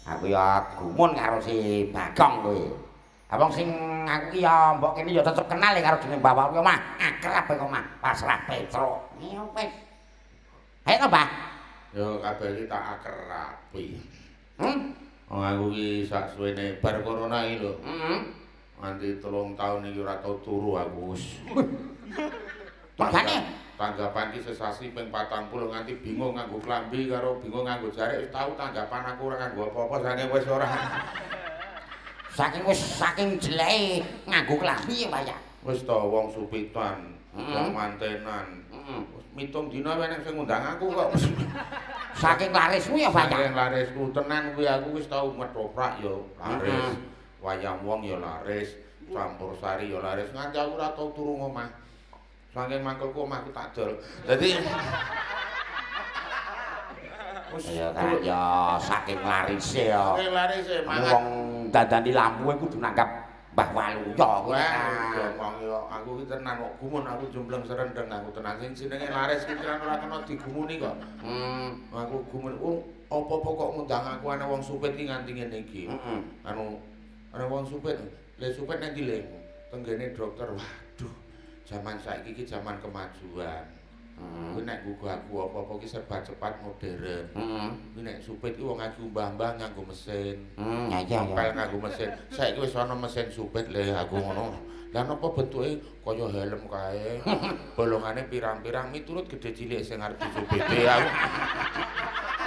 Aku ya gumun karo si Bagong kuwi. Abang sing aku ki ya mbok kene ya tetep kenal karo jeneng bapakku mah akrab kok mah Pasrah Petro. Iya wis. Ayo to, Mbah. Yo kabeh iki tak akrabi. Hmm? Aku ki sak suwene bar corona iki lho. Heeh. Nganti 3 tahun iki ora tau turu aku wis. Makane tanggapan ki sesasi ping 40 nganti bingung nganggo klambi karo bingung nganggo jarik wis tau tanggapan aku ora nganggo apa-apa saking wis ora. saking jeleke nganggo klambi ya, Mbah ya. Wis to wong supitan, wong mantenan. Wis mitung dina enek sing ngundang aku kok. Saking larismu ya, Mbah ya. Saking larisku tenan kuwi aku wis tau metoprak ya laris. Wayang wong ya laris, campur sari ya laris. Nganti aku ora tau turu ngomah. Saking mangkelku omahku tak dol. Dadi ya saking larise ya. Saking larise mangan. Wong dandani lampu kudu nanggap Mbah Waluya kuwi. Wong yo aku ki tenan kok gumun aku jombleng serendeng aku tenan sing jenenge laris ki tenan ora kena digumuni kok. Aku gumun apa-apa kok ngundang aku ana wong supit ki nganti ngene iki. Anu ana wong supit. Le supit nang ndi le? Tenggene dokter. Waduh. Zaman saiki iki zaman kemajuan. Kuwi nek nggo aku apa-apa ki serba cepat modern. Kuwi nek supit ki wong aku mbah-mbah nganggo mesin. Ya. Pel nganggo mesin. Saiki wis ana mesin supit le aku ngono. Lah napa bentuke kaya helm kae. Bolongane pirang-pirang miturut gede cilik sing arep disupite aku.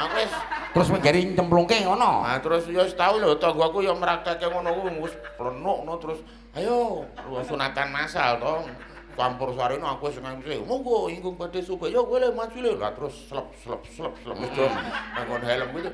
Aku wis terus menjadi nyemplungke ngono. Nah terus ya wis tau lho tanggoku ya mrakteke ngono kuwi wis plenuk no terus ayo sunatan masal to. Campur sarine aku sing ngamsi. Monggo ingkung badhe supaya kowe le maju le. Lah terus slep nggon helm kuwi.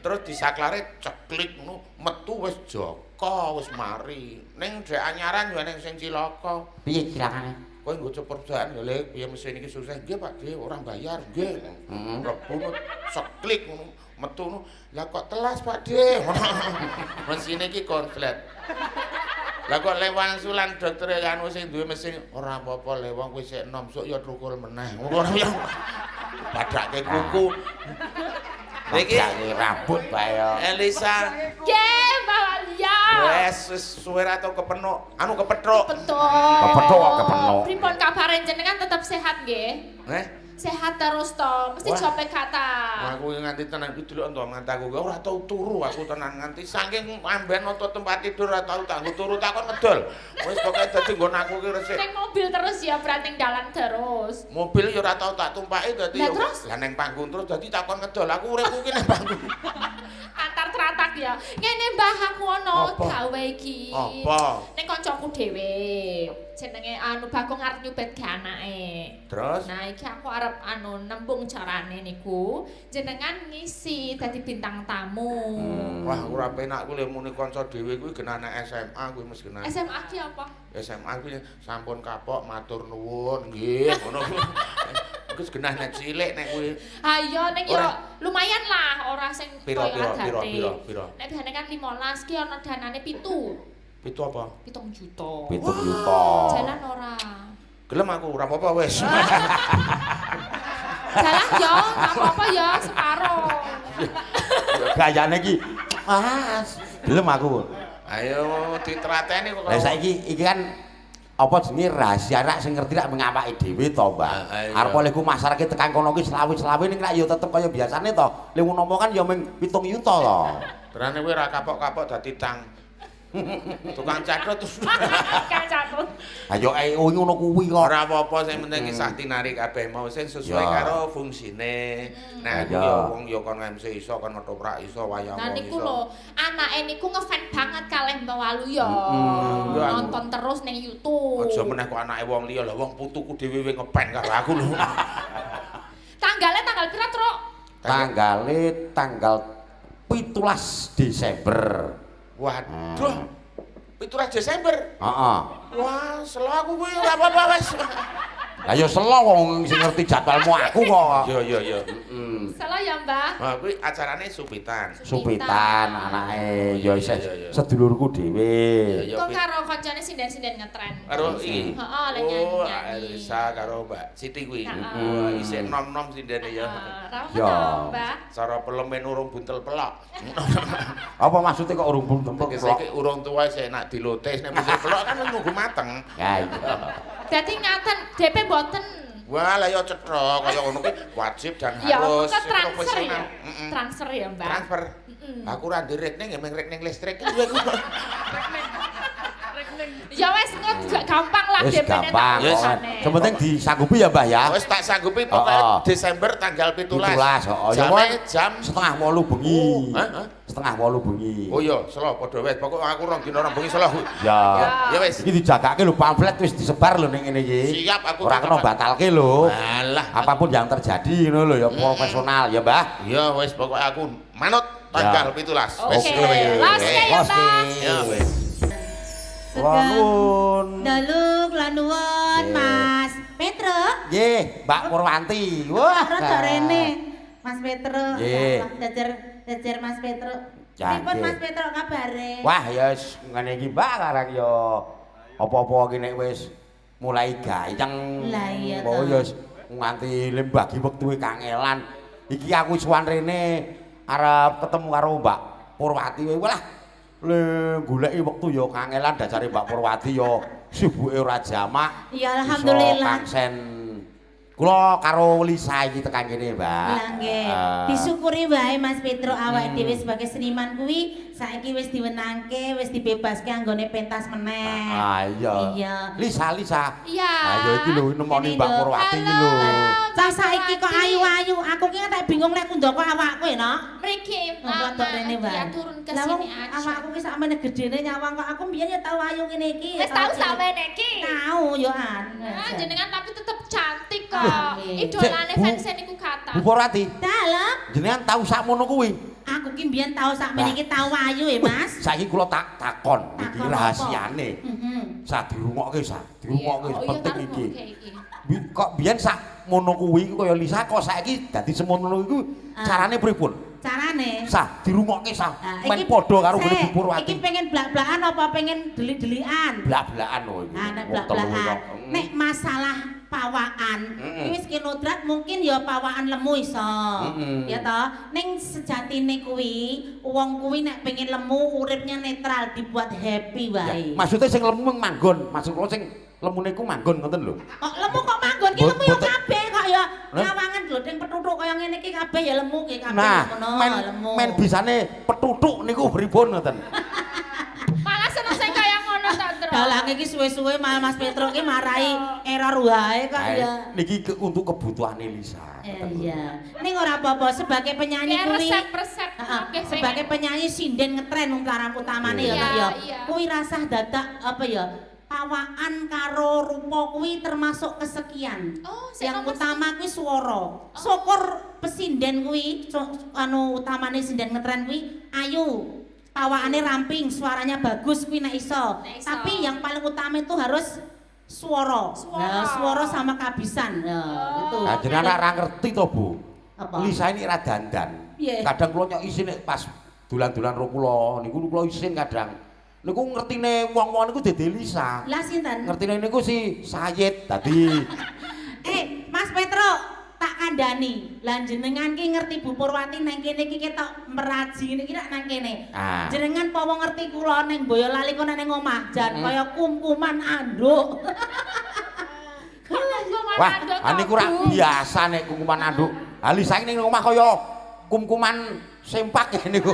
Terus disaklare ceklik ngono metu wis Joko wis mari. Ning Dek Anyaran yo ning sing cilaka. Piye cilakane? Kowe nggo ceperdaan ya le piye mesin iki susah. Nggih Pak De, ora bayar nggih. Mlebu ceklik ngono metu ngono. Lah kok telas Pak De. Mesin iki konslet. Lah kok lewangsulan dokter anu sing duwe mesin ora apa-apa le wong kowe sik enom sok ya trukul meneh. Ngono ya. Padake kuku. Iki rambut bae ya. Elisa. Nggih, Mbah Waluya. Wes suwe ra tau kepenuk, anu kepethuk. Kepethuk. Pripun kabare jenengan tetep sehat nggih? Sehat terus to, mesti jope kata. Aku nganti tenan iki delok to nganti aku ora tau turu aku tenan nganti saking amben nata tempat tidur ora tau tak turu takon ngedol. Wis pokoke dadi nggon aku ki resik. Ning mobil terus ya berarti dalan terus. Mobil ya ora tau tak tumpaki dadi Lah terus? lah ning panggung terus dadi takon ngedol. Aku uripku ki ning panggung. Antar teratak ya. Ngene Mbah aku ono gawe iki. Apa? Ning kancaku dhewe. Jenenge anu Bagong arep nyubet anake. Terus? Nah, iki aku arep anu nembung carane niku. Jenengan ngisi dadi bintang tamu. Wah, ora penak kuwi muni kanca dhewe kuwi genane SMA kuwi mesti genane. SMA ki apa? SMA kuwi sampun kapok matur nuwun nggih ngono kuwi. Wis genane cilik nek kuwi. Ayo ning yo lumayan lah ora sing Piro. Nek biasane kan 15 ki ana danane 7. Pitu apa? 7 juta. 7 juta. Jalan ora. Gelem aku ora apa-apa wis. Jalan yo, enggak apa-apa ya, separuh. Gayane iki. Mas, gelem aku. Ayo ditrateni kok. Lah saiki iki kan apa jenenge rahasia rak sing ngerti rak mengawake dhewe to, Mbak. Arep oleh ku masyarakat tekan kono ki selawe-selawe ning rak ya tetep kaya biasane to. Lek ngono kan ya mung 7 yuta to. Terane kowe ora kapok-kapok dadi tang. Tukang catut. Kang catut. Ayo ngono kuwi kok. Ora apa-apa sing penting kisah tinari kabeh mau sing sesuai karo fungsine. Nah, aku ya wong ya kon MC iso kon metoprak iso wayang Nah wong niku iso. lho, anake niku ngefan banget kalih Mbah Waluya. Nonton terus ning YouTube. Aja meneh kok anake wong liya lho, wong putuku dhewe ngepen karo aku lho. Tanggal pira, Truk? Tanggal 17 Desember. Waduh. 17 Desember. Heeh. Wah, selo aku kuwi ora apa-apa wis. Lah ya selo wong sing ngerti jadwalmu aku kok. Iya. Salah ya, Mbah. Nah, kuwi acarane supitan. Supitan anake ya isih Iya. sedulurku dhewe. Iya, Kok karo kancane sinden-sinden ngetren. Karo iki. Heeh, lek Oh, nyanyi. Elisa karo Mbak Siti kuwi. Heeh. Isih nom-nom sindene ya. Ra Ya. kenal, Mbah. Cara pelemen urung buntel pelok. Apa maksudnya kok urung templek Iki saiki urung tuwa isih enak dilotes nek buntel pelok kan nunggu mateng. Ya iya. Dadi ngaten, DP mboten. Wah, lah ya cetha kaya ngono kuwi wajib dan Ya, harus ke transfer profesional. ya. Transfer ya, Mbak. Transfer. Aku ra ndek rekening emang rekening listrik kuwi aku. Ya wes gak gampang lah Wis DP-ne gampang. Yes. kok. Sementing disanggupi ya, Mbah ya. Wis tak sanggupi pokoke Desember tanggal 17. 17, heeh. Ya Jame wes. jam Setengah 8 bengi. Hah? Setengah 8 bengi. Oh iya, selo padha wis. Pokoke aku rong dina rong bengi selo. Ya. Ya wis. Iki dijagake lho pamflet wis disebar lho ning ngene iki. Siap aku. Ora kena batalke lho. Alah, Apapun yang terjadi ngono lho ya profesional ya, Mbah. iya wis pokoke aku manut tanggal 17. Oke, Wis. los ya, Mbak. Ya wis. Nuwun. Daluk lanuwun Nggih. Mas Petro. Nggih, Mbak Purwanti. Wah. Rada rene Mas Petro. Nggih. Jajar Mas Petro. Ya, Pripun nggih. Mas Petro kabare? Wah, ya wis ngene iki Mbak karang ya apa-apa iki nek wis mulai gayeng. Lah iya Oh toh. ya wis nganti lembagi wektu kangelan. Iki aku suwan rene arep ketemu karo Mbak Purwati. Walah, le goleki wektu ya kangelan dasare Mbak Purwati ya sibuke ora jamak. Ya Iso alhamdulillah. kangsen kula karo Lisa iki tekan kene, Mbak. Lah nggih. Disyukuri wae Mas Petro awake dhewe sebagai seniman kuwi saiki wis diwenangke, wis dibebaske anggone pentas meneh. Ah iya. Iya. Lisa. Iya. Ayo iki lho nemoni Ini Mbak lho. Purwati iki Halo. lho. Cah saiki kok ayu-ayu, aku ki tak bingung lek kundoko awakku ya, Nok. Mriki, Apa tok rene wae? ya turun ke Lah wong sini aja. awakku ki sakmene gedene nyawang kok aku mbiyen ya tau ayu ngene iki. Wis tau sampeyan iki. Tahu yo an. Ah, jenengan tapi tetep cantik kok. Nggih. Idolane Cek, Bu. fans niku kata. Bu Purwati, Dalem, jenengan tahu sakmono kuwi. aku ki mbiyen tau sakmene iki tau ayu ya, Mas. Saiki kula takon iki Takon rahasiane. Mhm. Sa dirungokke dirungokke Oh, iya, penting tak iki. rungokke iki. Kok biyen sakmono kuwi kaya Lisa kok saiki dadi semono iku carane pripun? Carane. Sa dirungokke sa Nah, men iki- padha karo gone Sek, Bu Purwati. Iki pengen blak-blakan apa pengen delik-delikan? Blak-blakan lho iki. Nah, nek Wong telu blak-blakan. kok. Nek masalah pawaan, iki wis kinodrat mungkin ya pawaan lemu iso. Ya toh, ning sejatine kuwi wong kuwi nek pengen lemu uripnya netral dibuat happy Ya, wae. maksudnya sing lemu manggon, maksud kula sing lemune ku manggon ngoten lho. Kok lemu kok manggon ki lemu ya Boten. kabeh kok ya Hah? ngawangan glodeng petutuk kaya ngene iki kabeh ya lemu ki kabeh Nah, ngono lemu. men bisane petutuk niku pripun ngoten. Malah seneng sing kaya ngono to, Tru. Dalange iki suwe-suwe malah Mas Petro ki marai error wae kok Nah, ya. niki untuk kebutuhan Lisa. Iya. Ning ora apa-apa sebagai penyanyi Kayak kuwi. resep-resep. Heeh, Oke, sebagai penyanyi sinden ngetren utamane ya, Iya, Pak ya. iya. Kuwi rasah dadak apa ya? Pawaan karo rupa kuwi termasuk kesekian. Oh, saya Yang ngomong utama kuwi swara. Syukur pesinden kuwi anu utamane sinden ngetren kuwi ayu. Pawakane ramping, suaranya bagus kuwi nek iso. Nek iso. Tapi yang paling utama itu harus swara. Swara. Nah, swara sama kabisan. Ya, gitu. Nah, jenengan ora ngerti to, Bu. Apa? Lisa ini ra dandan. Piye? Kadang kula nyok isin nek pas dolan-dolan ro kula, niku kula isin kadang. Niku ngertine wong-wong niku dede Lisa. Lah sinten? Ngertine niku si Sayid dadi Mas Petro, tak kandhani. Lah jenengan ki ngerti Bu Purwati nang kene iki ketok meraji ngene iki rak nang kene. Ah. Jenengan apa ngerti kula ning Boyolali kok ning omah jan kaya kumkuman anduk. wah, niku ra biasa nek kungkuman anduk. Ha Lisa ning omah kaya kumkuman sempak niku.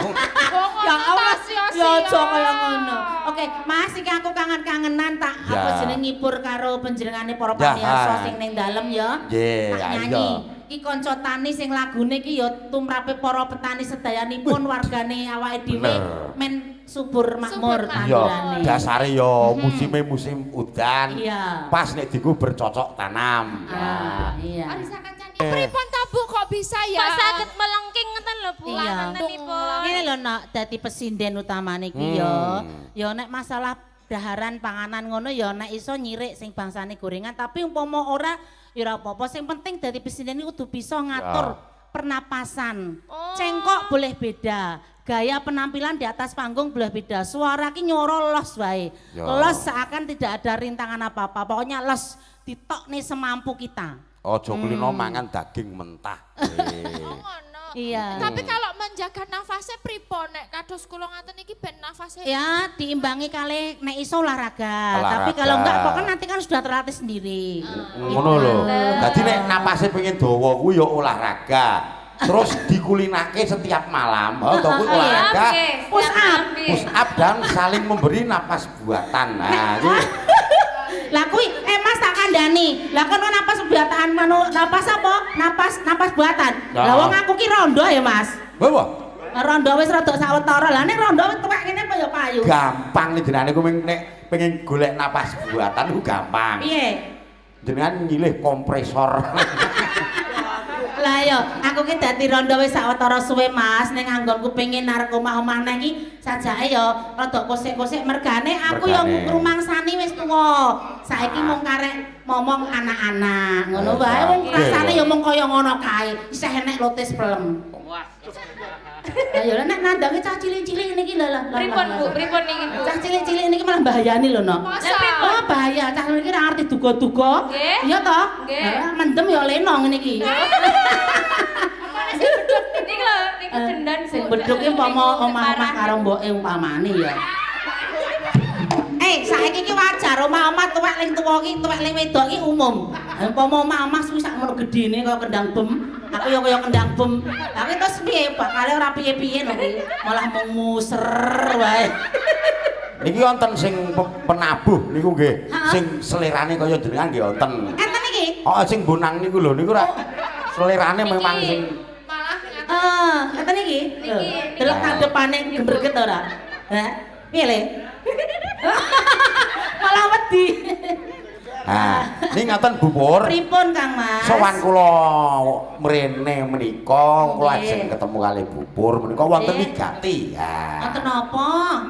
Ya Allah, ya aja kaya ngono. Oke, Mas iki aku kangen-kangenan tak Ya. apa jeneng ngibur karo panjenengane para Ya. pamirsa sing ning dalem ya. Nggih, Tak ayo. nyanyi. Iki kanca tani sing lagune iki ya tumrape para petani sedayanipun wargane awake dhewe Bener. men subur makmur Subur, Iya, tandurane. dasare ya musime musim udan. Iya. Pas nek diku bercocok tanam. Ah, iya. Arisa kancane. Pripun ta Bu kok bisa ya? Kok saged melengking ngeten lho Bu, Iya. wontenipun. Ngene lho Nak, dadi pesinden utamane iki ya. Ya nek masalah daharan panganan ngono ya nek iso nyirik sing bangsane gorengan tapi umpama ora Ya ora apa-apa, sing penting dadi presiden iki kudu bisa ngatur pernapasan. Oh. Cengkok boleh beda, gaya penampilan di atas panggung boleh beda. Suara ki nyoro los wae. Ya. Los seakan tidak ada rintangan apa-apa. Pokoknya los ditok nih semampu kita. Aja kulino mangan daging mentah. Oh, ngono. Iya. Tapi kalau menjaga nafasnya pripun nek kados kula ngaten iki ben nafasnya Ya diimbangi kali nek iso olahraga. Olahraga. Tapi kalau enggak pokoknya nanti kan sudah terlatih sendiri. Ngono lho. Dadi nek napase pengen dawa kuwi ya olahraga. Terus dikulinake setiap malam. Oh, to kuwi olahraga. Push up. Push up dan saling memberi napas buatan. Nah, iki Lah kuwi Mas tak kandhani. Lah kono napas buatan napas apa? Napas buatan. Lah wong aku ki rondo ya, Mas. Bawa. Rondo wis rada sawetara. Lah nek rondo wis tuwek kene apa ya payu. Gampang nih jenenge kuwi nek pengen golek napas buatan ku gampang. Piye? Jenengan nyilih kompresor. Lah yo, aku ki dadi rondo wis sawetara suwe Mas, ning anggonku pengen arep omah-omah nang iki sajake yo rada kosek-kosek mergane aku yo Mergane. ngrumangsani wis tuwa. Saiki mung karek momong anak-anak, ngono wae wong Oke. rasane yo mung kaya ngono kae. Isih enek lotes pelem. Lah yo nek nandange cah cilik-cilik niki lho. Pripun Bu? Pripun niki Bu? Cah cilik-cilik niki malah bahayani lho, no. Masa? Oh, bahaya. Cah niki ora ngerti duga-duga. Nggih. Iya toh? Nggih. Lah, mendem ya leno ngene iki. Niki lho, niki dendan Bu. Sing bedhuk ki umpama omah-omah karo mboke umpamane ya. Saiki ki wajar omah-omah tuwek ling tuwa ki, tuwek ling wedok ki umum. Umpama omah-omah suwi sak ngono gedene kaya kendang bem, aku ya kaya kendang bem. Lah ki terus piye bakale ora piye-piye lho ki, malah mung muser wae. Niki wonten sing penabuh niku nggih. Heeh. Sing selerane kaya jenengan nggih wonten. Enten iki? Oh, sing bonang niku lho niku ra selerane memang sing malah ngaten. Enten iki? Niki. Delok kadepane gembreget ora? Hah? Piye le? Malah wedi. Nah, ini ngaten Bu Pur. Pripun Kang Mas? Sowan kula mrene menika kula Nggih. ajeng ketemu kali Bu Pur menika wonten Nggih. wigati. Ya. Wonten apa?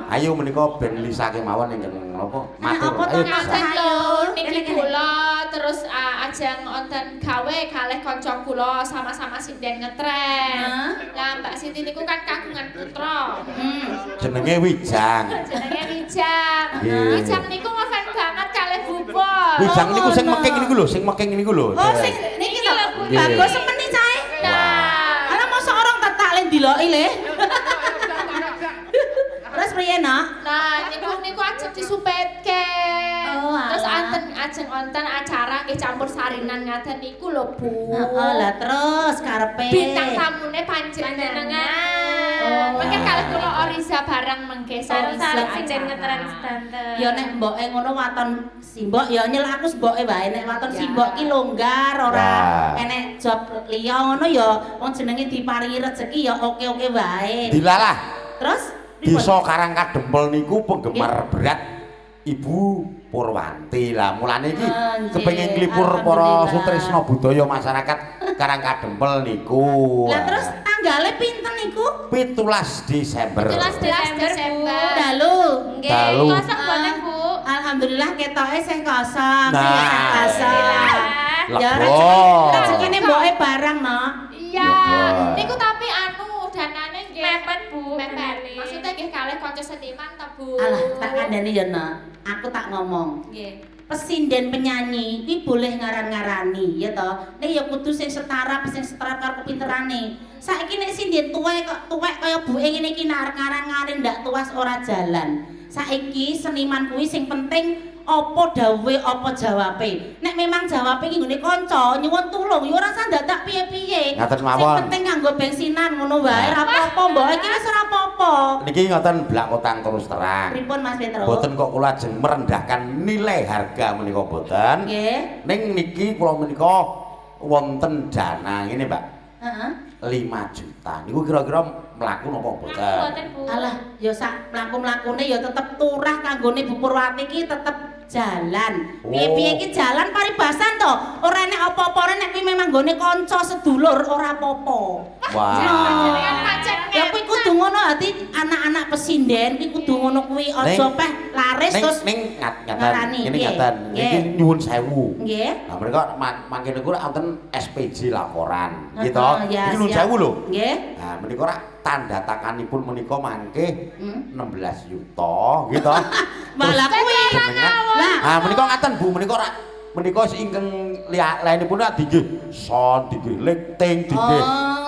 Ayo menika ben lisake mawon ingkang napa matur. apa to, Ayo. Mas? Ngaten lho niki Kene-kene. kula terus ajeng wonten gawe kalih kanca kula sama-sama sinden ngetren. Hah? Lah Mbak Siti niku kan kagungan putra. Jenenge Wijang. Jenenge Wijang. Nggih. Wijang niku ngefans banget kalih Bubur. Wijang niku sing ngono. meking niku lho, sing meking niku lho. Oh, sing niki lho. Nggih. Bagus semeni cae. Nah, Ala mosok orang tetak le diloki le. Terus priye, Nak? nah niku ajeng disupetke. Oh, Terus alah. ajeng wonten acara nggih campur sarinan ngaten niku lho Bu. Heeh, lah terus karepe. Bintang tamune panjenengan. Oh. Mungkin kalih kula Oriza bareng mengke Sareng sinden ngetren sedanten. Ya nek mboke ngono waton simbok ya nyel aku semboke wae nek waton Ya. simbok ki longgar ora Ya. enek job liya ngono ya wong jenenge diparingi rezeki ya oke-oke wae. Dilalah. Terus Desa Karangkadempel niku penggemar berat Ibu Purwanti lah. Mulane iki Nggih, kepengin nglipur para alhamdulillah. sutresna budaya masyarakat Karangkadempel niku. Lah terus tanggale pinten niku? 17 Desember. 17 Desember. Dalu. Nggih, Dalu. kosong boten Bu. Alhamdulillah ketoke sing kosong. Nah. Sing kosong. Ya Lega. rezekine mboke barang no. Iya, Lega. niku tapi anu danane nggih Mepet, Bu, Mepet. danane. Maksudnya nggih kalih kanca seniman ta Bu. Alah tak kandhani ya no. Aku tak ngomong. Nggih. Pesinden penyanyi iki boleh ngaran-ngarani ya toh. Nek ya kudu sing setara karo kepinterane. Saiki nek sinden tuwek kok tuwek kaya buke ngene iki ngaran-ngaran ndak tuwas ora jalan. Saiki seniman kuwi sing penting apa dawe apa jawabe. Nek memang jawabe iki nggone kanca nyuwun tulung ya ora usah dadak piye-piye. Ngaten Sing mawon. penting nganggo bensinan ngono wae ora apa-apa mbok iki wis ora apa-apa. Niki ngoten blak kotang terus terang. Pripun Mas Petro? Boten kok kula ajeng merendahkan nilai harga menika boten. Nggih. Ning niki kula menika wonten dana ngene, Mbak. Heeh. 5 juta. Niku kira-kira mlaku napa boten? Boten Bu. Alah, ya sak mlaku-mlakune ya tetep turah kanggone Bu Purwati ki tetep jalan. Piye-piye ki jalan paribasan to. Ora enek apa-apa nek kuwi memang nggone kanca sedulur ora apa-apa. Wah. Jenengan pancen Ya kuwi kudu ngono ati anak-anak pesinden ki kudu ngono kuwi aja Ning- peh laris terus ning ngaten ngarani, ngene nggih, ngaten nggih. iki nyuwun sewu Nggih. nah mereka mangkene niku wonten SPJ laporan gitu Ya, iki nyuwun siap. sewu lho Nggih. nah menika rak tanda tanganipun menika mangke 16 yuta gitu Malah kuwi. Lah, ah menika ngaten Bu menika rak menika ingkang lainipun dinggih son dinggih lekting dinggih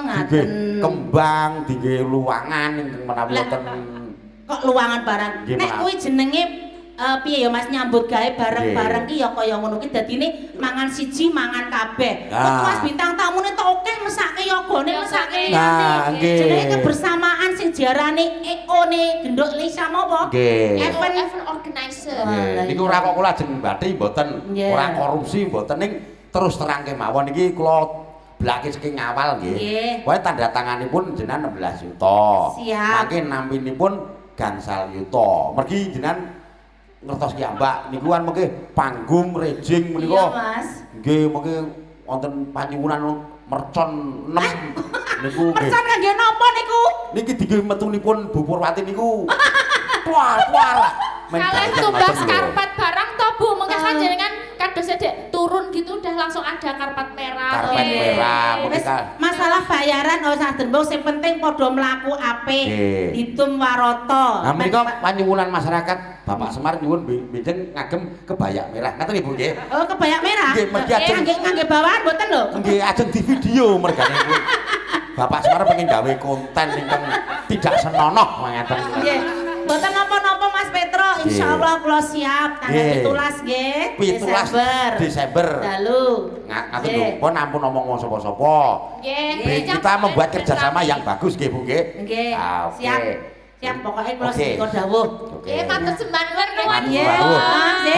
ngaten. kembang dinggih luwangan ingkang menawi Lah, wonten kok luangan barang. Nggih, Nek maaf. kuwi jenenge piye ya Mas nyambut gawe bareng-bareng ki ya kaya ngono ki dadine mangan siji mangan kabeh. Kok Nah. Mas bintang tamune tok akeh mesake yogane mesake Nah, liyane. nggih. Jenenge kebersamaan sing diarani ekone gendok Lisa apa? nggih Event Event organizer. nggih niku ora kok kula ajeng bathi mboten Nggih. ora korupsi mboten ning terus terang kemawon iki kula blake saking awal nggih Nggih. wae tanda tanganipun jenengan 16 yuta Siap. mangke nampinipun gangsal yuta mergi jenengan ngertos ki Mbak niku kan mengke panggung rejing Iya menika Mas. nggih mengke wonten panyuwunan mercon 6 niku nggih Mercon kangge napa niku? niki dinggih metunipun Bu Purwati niku puar Kalian tumbas karpet barang toh Bu, mengke kan jenengan kadosnya dek turun gitu udah langsung ada karpet merah. Karpet Oke. merah. Wis Mengke masalah bayaran ora usah dembung sing penting padha mlaku apik. Nggih. Ditum waroto. nah menika panyuwunan masyarakat Bapak Semar nyuwun benjing ngagem kebaya merah ngaten Ibu nggih Oh, kebayak merah. Nggih, mergi ajeng. Ngangge bawahan mboten lho. nggih ajeng di video mergane kuwi Bapak Semar pengen gawe konten ingkang tidak senonoh ngaten Nggih. Mboten napa-napa Mas Petro, insyaallah kula siap Nggih. tanggal 17 nggih. 17 Desember Dalu. ngaten Nggih. lho pun ampun ngomong sapa-sapa Nggih, kita membuat kerjasama yang bagus nggih Bu nggih Nggih. Ah, oke. Siap. Siap pokoknya kula Oke. sendika dawuh. Oke. Nggih, matur sembah nuwun. Matur Nggih. nuwun. Mas, nggih.